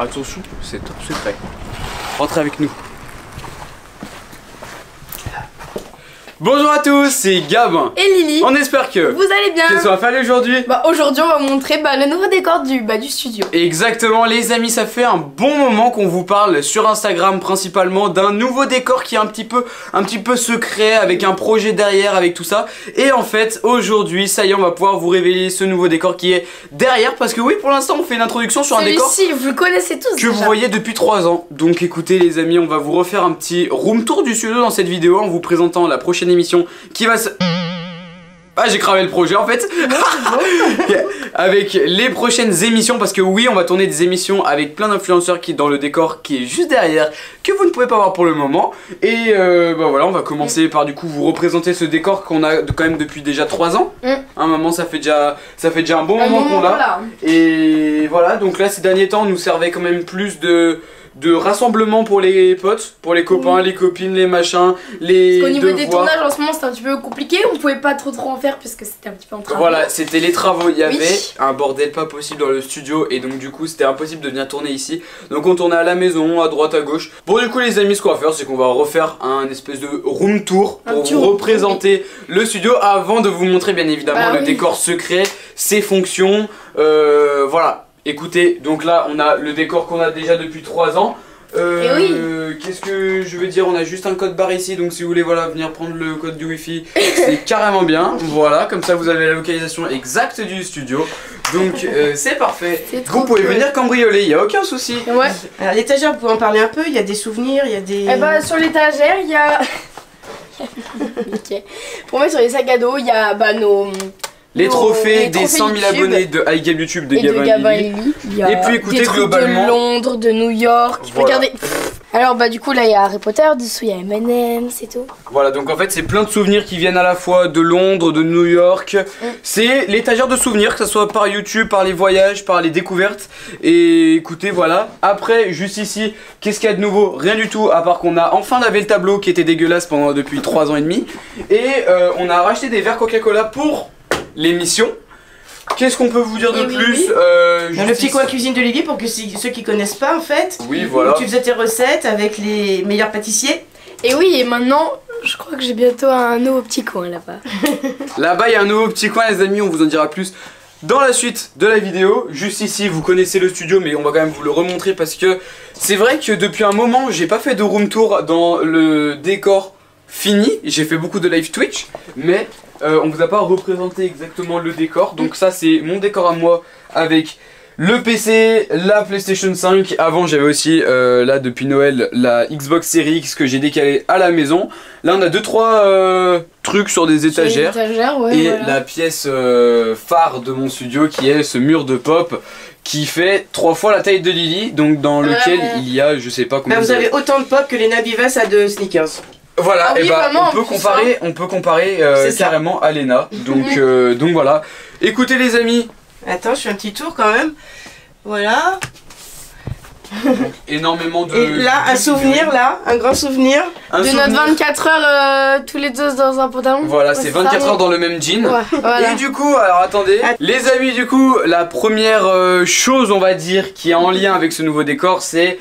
Attention, c'est top secret. Rentrez avec nous. Bonjour à tous, c'est Gabin et Lily. On espère que vous allez bien. Qu'est-ce qu'on va faire aujourd'hui? Aujourd'hui on va montrer le nouveau décor du studio. Exactement les amis, ça fait un bon moment qu'on vous parle sur Instagram principalement d'un nouveau décor qui est un petit peu secret, avec un projet derrière, avec tout ça. Et en fait aujourd'hui, ça y est, on va pouvoir vous révéler ce nouveau décor qui est derrière. Parce que oui, pour l'instant on fait une introduction sur un décor celui-ci, vous le connaissez tous que vous voyez depuis 3 ans. Donc écoutez les amis, on va vous refaire un petit room tour du studio dans cette vidéo en vous présentant la prochaine émission qui va se... Ah, j'ai cramé le projet en fait. Avec les prochaines émissions, parce que oui, on va tourner des émissions avec plein d'influenceurs qui est dans le décor qui est juste derrière, que vous ne pouvez pas voir pour le moment. Et voilà, on va commencer par du coup vous représenter ce décor qu'on a quand même depuis déjà 3 ans. Un moment, ça fait déjà un bon moment qu'on l'a. Et voilà, donc là ces derniers temps, on nous servait quand même plus de rassemblement pour les potes, pour les copains, les copines, les machins, les Parce qu'au niveau des devoirs. tournages en ce moment c'était un petit peu compliqué, on pouvait pas trop en faire parce que c'était un petit peu en travaux. Voilà, c'était les travaux, il y avait un bordel pas possible dans le studio et donc du coup c'était impossible de venir tourner ici. Donc on tournait à la maison, à droite, à gauche. Bon du coup les amis, ce qu'on va faire c'est qu'on va refaire un espèce de room tour pour vous représenter le studio avant de vous montrer bien évidemment le décor secret, ses fonctions, voilà. Écoutez, donc là on a le décor qu'on a déjà depuis 3 ans. Qu'est-ce que je veux dire, on a juste un code barre ici, donc si vous voulez voilà venir prendre le code du wifi, c'est carrément bien. Voilà, comme ça vous avez la localisation exacte du studio. Donc c'est parfait. Vous pouvez venir cambrioler, il n'y a aucun souci. Ouais. Alors l'étagère, vous pouvez en parler un peu, il y a des souvenirs, il y a des... Sur l'étagère il y a... Pour mettre sur les sacs à dos, il y a les trophées des 100 000 abonnés de iGame YouTube de Gabin et Lily. Et puis écoutez, globalement de Londres, de New York. Voilà. Regardez. Alors du coup là il y a Harry Potter, dessous il y a M&M, c'est tout. Voilà, donc en fait c'est plein de souvenirs qui viennent à la fois de Londres, de New York. C'est l'étagère de souvenirs, que ce soit par YouTube, par les voyages, par les découvertes. Et écoutez voilà. Après juste ici, qu'est-ce qu'il y a de nouveau? Rien du tout, à part qu'on a enfin lavé le tableau qui était dégueulasse depuis 3 ans et demi. Et on a racheté des verres Coca-Cola pour l'émission. Qu'est-ce qu'on peut vous dire de plus? Le petit coin cuisine de Lily pour que ceux qui connaissent pas en fait. Oui voilà. Où tu faisais tes recettes avec les meilleurs pâtissiers. Et oui, et maintenant je crois que j'ai bientôt un nouveau petit coin là-bas. Là-bas il y a un nouveau petit coin les amis, on vous en dira plus dans la suite de la vidéo. Juste ici vous connaissez le studio mais on va quand même vous le remontrer parce que c'est vrai que depuis un moment j'ai pas fait de room tour dans le décor fini. J'ai fait beaucoup de live Twitch mais on vous a pas représenté exactement le décor. Donc ça c'est mon décor à moi avec le PC, la PlayStation 5. Avant j'avais aussi là depuis Noël la Xbox Series X que j'ai décalé à la maison. Là on a 2-3 trucs sur des étagères, la pièce phare de mon studio qui est ce mur de pop qui fait 3 fois la taille de Lily, donc dans lequel il y a je sais pas combien. Vous avez autant de pop que les Nabivas a de sneakers. Voilà, et on peut comparer carrément à Lena. Donc voilà. Écoutez les amis. Attends, je fais un petit tour quand même. Voilà. Énormément de... Et là, un souvenir, un grand souvenir. Notre 24 heures tous les deux dans un pantalon. Voilà, c'est 24 heures dans le même jean. Voilà. Et du coup, alors attendez. Les amis, du coup, la première chose, on va dire, qui est en lien avec ce nouveau décor, c'est...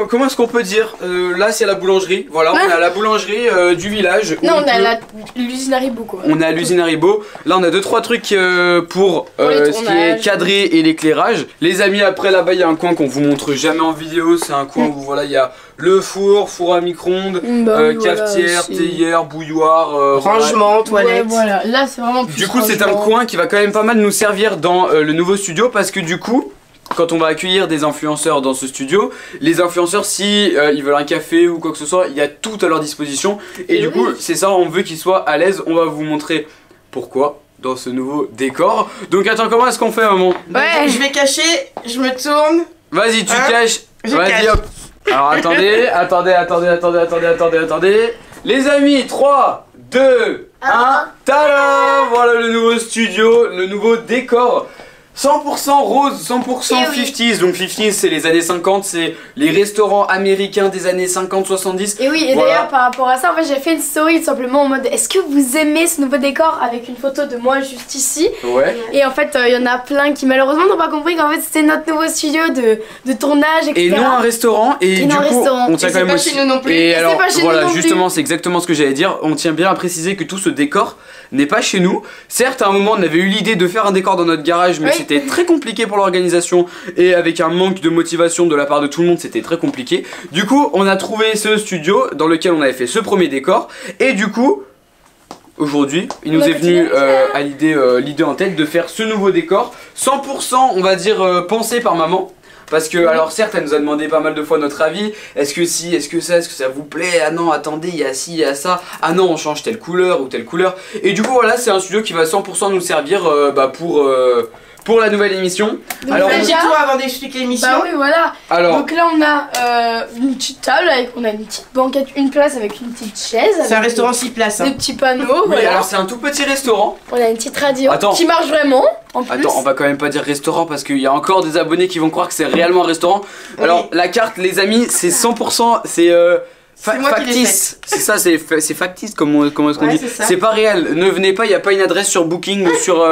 comment est-ce qu'on peut dire là c'est la boulangerie, voilà, on est à la boulangerie du village. Non, on a l'usine Haribo quoi. On est à l'usine Haribo. Là on a 2-3 trucs pour ce qui est cadré et l'éclairage. Les amis, après là-bas il y a un coin qu'on vous montre jamais en vidéo. C'est un coin où voilà il y a le four à micro-ondes, cafetière, théière, bouilloire, rangement, toilette. Voilà, là c'est vraiment plus du coup c'est un coin qui va quand même pas mal nous servir dans le nouveau studio parce que du coup quand on va accueillir des influenceurs dans ce studio, les influenceurs si ils veulent un café ou quoi que ce soit, il y a tout à leur disposition. Et du coup c'est ça, on veut qu'ils soient à l'aise. On va vous montrer pourquoi dans ce nouveau décor. Donc attends, comment est-ce qu'on fait maman? Je vais cacher, je me tourne. Vas-y tu caches. Vas-y hop. Alors attendez. Les amis, 3, 2, 1. Tada! Voilà le nouveau studio, le nouveau décor. 100% rose, 100% Eh oui. 50s. Donc 50s c'est les années 50, c'est les restaurants américains des années 50-70. Et oui, et Voilà. d'ailleurs par rapport à ça, en fait j'ai fait une story tout simplement en mode est-ce que vous aimez ce nouveau décor avec une photo de moi juste ici. Ouais. Et en fait il y en a plein qui malheureusement n'ont pas compris qu'en fait c'était notre nouveau studio de tournage, etc. Et non un restaurant. Et non du un coup, restaurant. on tient Et quand c'est même pas aussi. chez nous non plus. Et c'est alors pas chez nous voilà, non plus. justement, c'est exactement ce que j'allais dire. On tient bien à préciser que tout ce décor n'est pas chez nous. Certes, à un moment, on avait eu l'idée de faire un décor dans notre garage, mais Oui. c'était très compliqué pour l'organisation et avec un manque de motivation de la part de tout le monde, c'était très compliqué. Du coup, on a trouvé ce studio dans lequel on avait fait ce premier décor et du coup. Aujourd'hui, il nous On a est venu continué. à l'idée en tête de faire ce nouveau décor 100% on va dire pensé par maman. Parce que, alors certes, elle nous a demandé pas mal de fois notre avis. Est-ce que si, est-ce que ça vous plaît? Ah non, attendez, il y a ci, il y a ça. Ah non, on change telle couleur ou telle couleur. Et du coup, voilà, c'est un studio qui va 100% nous servir pour la nouvelle émission. Donc, Alors, déjà- Dis-toi avant d'expliquer l'émission. Bah oui voilà. Alors, Donc là on a une petite table avec, on a une petite banquette, une place avec une petite chaise. C'est un avec restaurant 6 places. Des Hein. petits panneaux, oui, voilà. alors c'est un tout petit restaurant. On a une petite radio Attends. qui marche vraiment en plus. Attends, on va quand même pas dire restaurant parce qu'il y a encore des abonnés qui vont croire que c'est réellement un restaurant. Alors, la carte, les amis, c'est 100%, c'est C'est moi qui l'ai factice. C'est ça, c'est factice, comment est-ce qu'on Ouais, dit. c'est ça. C'est pas réel. Ne venez pas, il n'y a pas une adresse sur Booking ou sur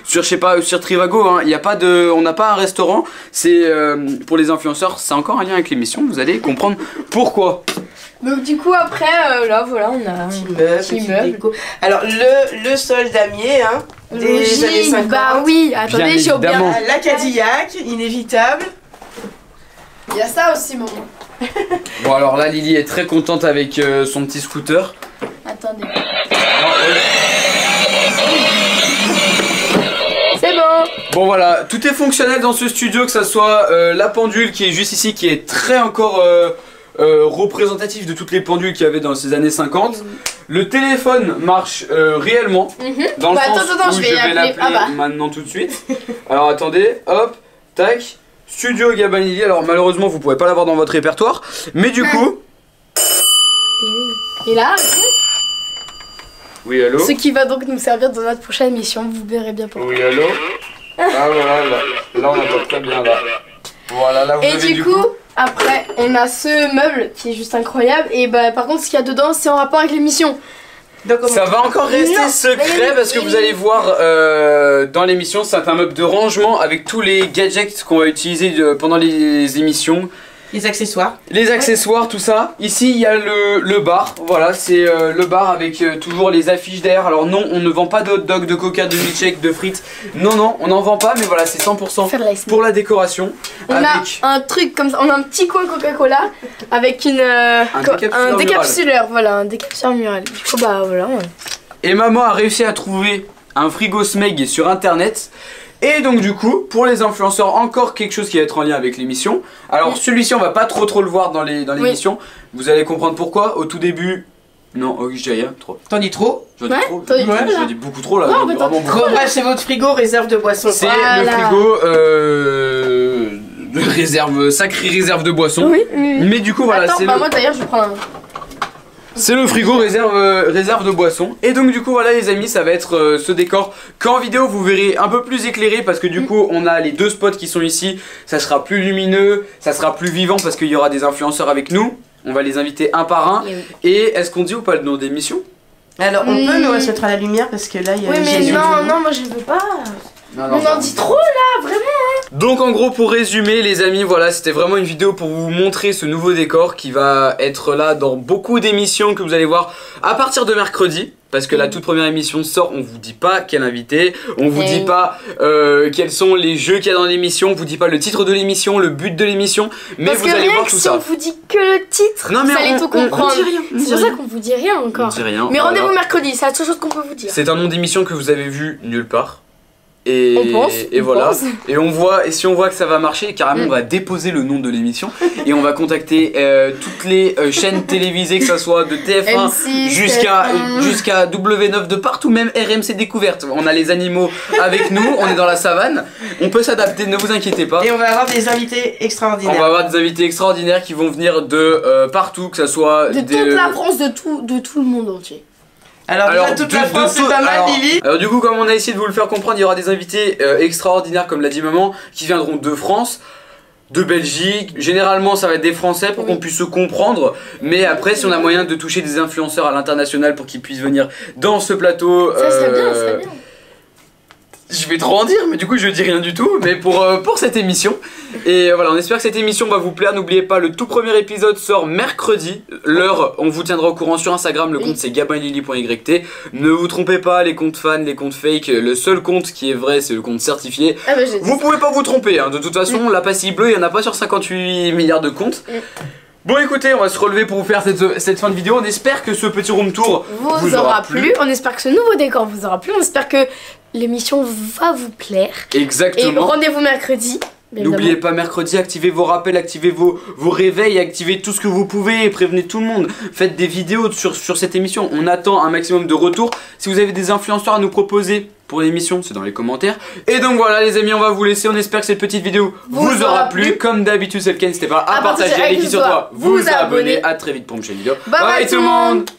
je sais pas, sur Trivago. Hein. Y a pas de, on n'a pas un restaurant. C'est pour les influenceurs, c'est encore un lien avec l'émission. Vous allez comprendre pourquoi. Donc du coup après là voilà on a Petit meuble, petit petite meuble. déco. Alors le sol damier, hein, des années Logique, 50. bah oui, attendez, Bien j'ai oublié. évidemment. La Cadillac, inévitable. Il y a ça aussi maman. Bon alors là, Lily est très contente avec son petit scooter. Attendez. C'est bon. Bon voilà, tout est fonctionnel dans ce studio, que ça soit la pendule qui est juste ici, qui est très encore représentatif de toutes les pendules qu'il y avait dans ces années 50. Le téléphone marche réellement, dans le Bah, sens attends, où je je vais vais appeler- l'appeler ah bah. maintenant tout de suite. Alors attendez, hop, tac, Studio Gabanili. Alors malheureusement vous pouvez pas l'avoir dans votre répertoire, mais du coup... Et là, Oui allô. ce qui va donc nous servir dans notre prochaine émission, vous verrez bien pourquoi. Oui allô. Ah voilà, là on entend très bien là. Voilà, là vous Et avez du coup, après, on a ce meuble qui est juste incroyable. Et bah, par contre, ce qu'il y a dedans, c'est en rapport avec l'émission. Donc, Ça va encore rester Non, secret mais- parce que vous allez voir dans l'émission, c'est un meuble de rangement avec tous les gadgets qu'on va utiliser pendant les émissions. les accessoires. Les accessoires, tout ça. Ici, il y a le bar. Voilà, c'est le bar avec toujours les affiches derrière. Alors non, on ne vend pas de hot dog, de coca, de milkshake, de frites. Non, on n'en vend pas, mais voilà, c'est 100% Faire de l'ASMR. pour la décoration. On avec a un truc comme ça, on a un petit coin Coca-Cola avec une, décapsuleur un décapsuleur, voilà, un décapsuleur mural. Du coup, bah voilà. Et maman a réussi à trouver un frigo Smeg sur internet. Et donc du coup, pour les influenceurs, encore quelque chose qui va être en lien avec l'émission. Alors celui-ci, on va pas trop le voir dans l'émission. Vous allez comprendre pourquoi. Au tout début... Non, ok, je dis rien, trop. T'en dis trop. J'en dis Ouais, trop, t'en dis trop, là. j'en dis beaucoup trop là. Non, j'en dis mais t'en vraiment dis beaucoup. Bon, bref, c'est votre frigo réserve de boissons. C'est Voilà. le frigo de réserve, sacrée réserve de boissons. Oui. Mais du coup, voilà, Attends, c'est bah le... moi d'ailleurs, je prends un. C'est le frigo réserve de boissons. Et donc du coup voilà les amis, ça va être ce décor qu'en vidéo vous verrez un peu plus éclairé. Parce que du coup on a les deux spots qui sont ici. Ça sera plus lumineux, ça sera plus vivant parce qu'il y aura des influenceurs avec nous. On va les inviter un par un. Et est-ce qu'on dit ou pas le nom d'émission? Alors on peut, mais on va se mettre à la lumière parce que là il y a Oui, mais Jésus. non, moi je veux pas. Non, On en dit trop là, vraiment. Donc en gros pour résumer les amis, voilà c'était vraiment une vidéo pour vous montrer ce nouveau décor qui va être là dans beaucoup d'émissions que vous allez voir à partir de mercredi. Parce que la toute première émission sort, on vous dit pas quel invité, on vous dit pas quels sont les jeux qu'il y a dans l'émission, on vous dit pas le titre de l'émission, le but de l'émission, mais Parce vous que allez rien voir que tout si on ça. vous dit que le titre, Non, mais vous allez on- tout on comprendre. dit rien, on dit C'est pour ça rien. qu'on vous dit rien On encore. dit rien. Mais voilà. rendez-vous mercredi, c'est la seule chose qu'on peut vous dire. C'est un nom d'émission que vous avez vu nulle part. Et, On pense, et on voilà. pense. Et on voit, et si on voit que ça va marcher, carrément on va déposer le nom de l'émission et on va contacter toutes les chaînes télévisées, que ça soit de TF1 M6, jusqu'à W9, de partout, même RMC Découverte. On a les animaux avec nous, on est dans la savane, on peut s'adapter, ne vous inquiétez pas. Et on va avoir des invités On extraordinaires. va avoir des invités extraordinaires qui vont venir de partout, que ça soit De toute la France, de tout le monde entier. Alors déjà toute la France c'est pas mal Lily. Alors du coup comme on a essayé de vous le faire comprendre, il y aura des invités extraordinaires comme l'a dit maman qui viendront de France, de Belgique. Généralement ça va être des Français pour qu'on puisse se comprendre. Mais après si on a moyen de toucher des influenceurs à l'international pour qu'ils puissent venir dans ce plateau, ça serait bien, ça serait bien. Je vais trop en dire, mais du coup je dis rien du tout. Mais pour cette émission. Et voilà, on espère que cette émission va vous plaire. N'oubliez pas, le tout premier épisode sort mercredi. L'heure, on vous tiendra au courant sur Instagram. Le compte c'est gabinlily.yt. Ne vous trompez pas, les comptes fans, les comptes fake. Le seul compte qui est vrai, c'est le compte certifié. Ah bah, vous pouvez pas vous tromper, hein. De toute façon, la pastille bleue, il y en a pas sur 58 milliards de comptes. Bon écoutez, on va se relever pour vous faire cette fin de vidéo. On espère que ce petit room tour vous aura plu. On espère que ce nouveau décor vous aura plu. On espère que l'émission va vous plaire. Exactement. Et rendez-vous mercredi. N'oubliez pas mercredi, activez vos rappels, activez vos réveils, activez tout ce que vous pouvez et prévenez tout le monde. Faites des vidéos sur cette émission. On attend un maximum de retours. Si vous avez des influenceurs à nous proposer pour l'émission, c'est dans les commentaires. Et donc voilà les amis, on va vous laisser. On espère que cette petite vidéo vous aura plu. Comme d'habitude, c'est le cas, n'hésitez pas à partager, à liker sur toi, vous abonner. À très vite pour une prochaine vidéo. Bye bye tout le monde.